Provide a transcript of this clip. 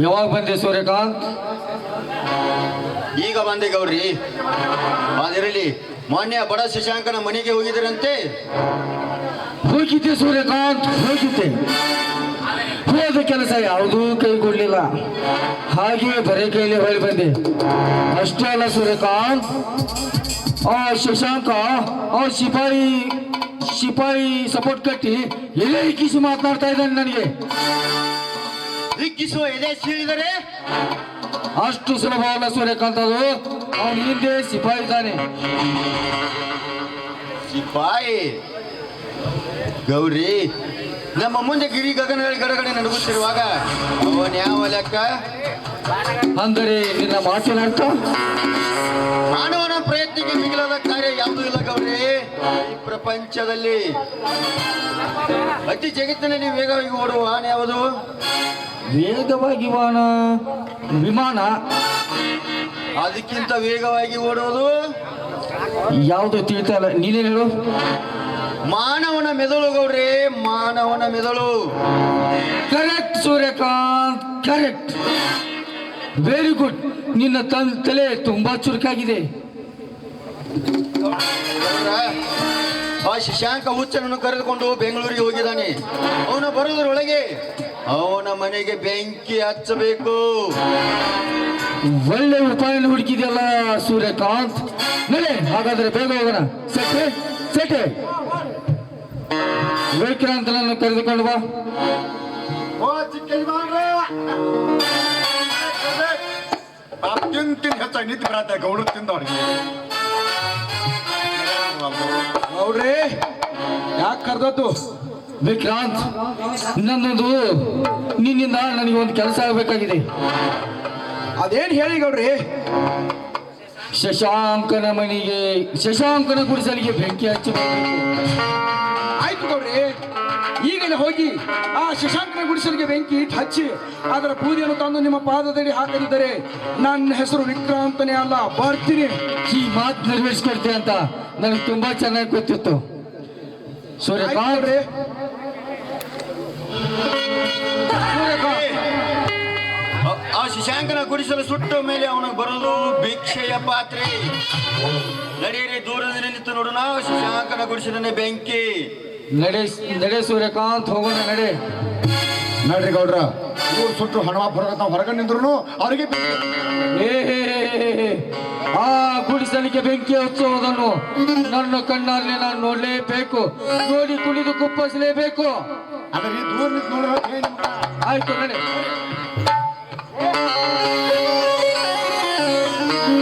ಯಾವಾಗ ಬಂದೆ ಸೂರ್ಯಕಾಂತ್? ಈಗ ಬಂದೆ ಗೌಡ್ರಿ. ಅದಿರಲಿ, ಮಾನ್ಯ ಬಡ ಶಶಾಂಕನ ಮನೆಗೆ ಹೋಗಿದ್ರಂತೆ. ಹೋಗಿದ್ದೆ ಸೂರ್ಯಕಾಂತ್, ಹೋಗಿದ್ದೆ. ಹೋದ ಕೆಲಸ ಯಾವುದೂ ಕೈಗೊಳ್ಳಿಲ್ಲ, ಹಾಗೆ ಬರೀ ಕೈಲಿ ಹೊಳಿ ಬಂದೆ. ಅಷ್ಟೇ ಅಲ್ಲ ಸೂರ್ಯಕಾಂತ್, ಆ ಶಶಾಂಕ ಆ ಸಿಪಾಯಿ ಸಪೋರ್ಟ್ ಕಟ್ಟಿ ಎಲೆ ಇಕ್ಕಿಸಿ ಮಾತನಾಡ್ತಾ ಇದ್ದಾನೆ ನನಗೆ. ದಿಕ್ಕಿಸುವ ಎದೆ ಸೀಳಿದರೆ ಅಷ್ಟು ಸುಲಭ ಅಲ್ಲ ಸೂರ್ಯಕಾಂತ್, ಅದು ಅವನ ಹಿಂದೆ ಸಿಪಾಯಿ ಇದ್ದಾನೆ. ಸಿಪಾಯಿ ಗೌರಿ, ನಮ್ಮ ಮುಂದೆ ಗಿರಿ ಗಗನಗಳ ಗಡಗಡೆ ನಡುಗುತ್ತಿರುವಾಗ ಅವನ್ ಯಾವ ಲೆಕ್ಕ? ಅಂದರೆ ನಿನ್ನ ಮಾತಿನ ಅರ್ಥ? ಮಾನವನ ಪ್ರಯತ್ನಕ್ಕೆ ಮಿಗಿಲಾದ ಕಾರ್ಯ ಯಾವುದೂ ಇಲ್ಲ ಗೌರಿ. ಈ ಪ್ರಪಂಚದಲ್ಲಿ ಅತಿ ಜಗತ್ತಿನಲ್ಲಿ ವೇಗವಾಗಿ ಓಡುವ ಆನೆ ಯಾವುದು? ವೇಗವಾಗಿ ವಿಮಾನ. ಅದಕ್ಕಿಂತ ವೇಗವಾಗಿ ಓಡುವುದು ಯಾವುದು ತಿಳಿತಾ ಇಲ್ಲ, ನೀನೇನು ಹೇಳು. ಮಾನವನ ಮೆದುಳು ಗೌಡ್ರಿ, ಮಾನವನ ಮೆದುಳು. Correct Suryakant, correct, very good. ನಿನ್ನ ತಲೆ ತುಂಬಾ ಚುರುಕಾಗಿದೆ. ಆ ಶಶಾಂಕ ಹುಚ್ಚನನ್ನು ಕರೆದುಕೊಂಡು ಬೆಂಗಳೂರಿಗೆ ಹೋಗಿದ್ದಾನೆ. ಅವನು ಬರುವುದರೊಳಗೆ ಅವನ ಮನೆಗೆ ಬೆಂಕಿ ಹಚ್ಚಬೇಕು. ಒಳ್ಳೆ ಉಪಾಯ ಹುಡುಕಿದೆಯಲ್ಲ ಸೂರ್ಯಕಾಂತ್. ನಡೆ, ಹಾಗಾದ್ರೆ ಬೇಗ ಹೋಗೋಣ. ಸೆಟೆ ವಿಕ್ರಾಂತನನ್ನು ಕರೆದುಕೊಂಡು ಬಾ. ಹೆಚ್ಚಾಗಿ ನಿಂತು ಬರತ್ತೆ ಗೌಡ್ರು ತಿಂದವ್ರಿಗೆ. ನೋಡ್ರಿ, ಯಾಕೆ ಕರೆದದ್ದು? ವಿಕ್ರಾಂತ್, ನಿನ್ನಿಂದ ನನಗೆ ಒಂದು ಕೆಲಸ ಆಗಬೇಕಾಗಿದೆ. ಅದೇನು ಹೇಳಿ ಗೌಡ್ರಿ? ಶಶಾಂಕನ ಗುಡಿಸಲಿಗೆ ಬೆಂಕಿ ಹಚ್ಚಬೇಕು. ಆಯ್ತು ಗೌಡ್ರಿ, ಈಗಲೇ ಹೋಗಿ ಆ ಶಶಾಂಕನ ಗುಡಿಸಲಿಗೆ ಬೆಂಕಿ ಹಚ್ಚಿ ಅದರ ಪೂಜೆಯನ್ನು ತಂದು ನಿಮ್ಮ ಪಾದದಡಿ ಹಾಕದಿದ್ದರೆ ನನ್ನ ಹೆಸರು ವಿಕ್ರಾಂತನೇ ಅಲ್ಲ, ಬರ್ತೀನಿ. ಈ ಮಾತು ನೆರವೇರಿಸ್ಕೊಡ್ತೀನಿ ಅಂತ ನನಗೆ ತುಂಬಾ ಚೆನ್ನಾಗಿ ಗೊತ್ತಿತ್ತು ಸೂರ್ಯಕಾಂತ್. ಆ ಶಶಾಂಕನ ಗುಡಿಸಲು ಸುಟ್ಟ ಮೇಲೆ ಅವನಿಗೆ ಬರೋದು ಭಿಕ್ಷೆಯ ಪಾತ್ರೆ. ನಡೆಯಿರಿ, ದೂರದಿಂದ ನಿಂತು ನೋಡೋಣ ಶಶಾಂಕನ ಗುಡಿಸಲನ್ನೇ ಬೆಂಕಿ. ನಡೆ ಸೂರ್ಯಕಾಂತ್, ಹೋಗೋಣ. ನೋಡ್ರಿ ಗೌಡ್ರ, ಊರು ಸುಟ್ಟು ಹೊರಗೆ ನಿಂದ್ರು ಅವರಿಗೆ ಆ ಗುಡಿಸಲಿಗೆ ಬೆಂಕಿ ಹಚ್ಚುವುದನ್ನು ನನ್ನ ಕಣ್ಣಲ್ಲಿ ನಾನು ನೋಡ್ಲೇಬೇಕು, ನೋಡಿ ಕುಣಿದು ಕುಪ್ಪಸಲೇಬೇಕು. ಅದರ ದೂರ ನಿಂತು ನೋಡ್ಬೇಕು. ಆಯ್ತು, ನಡೆ.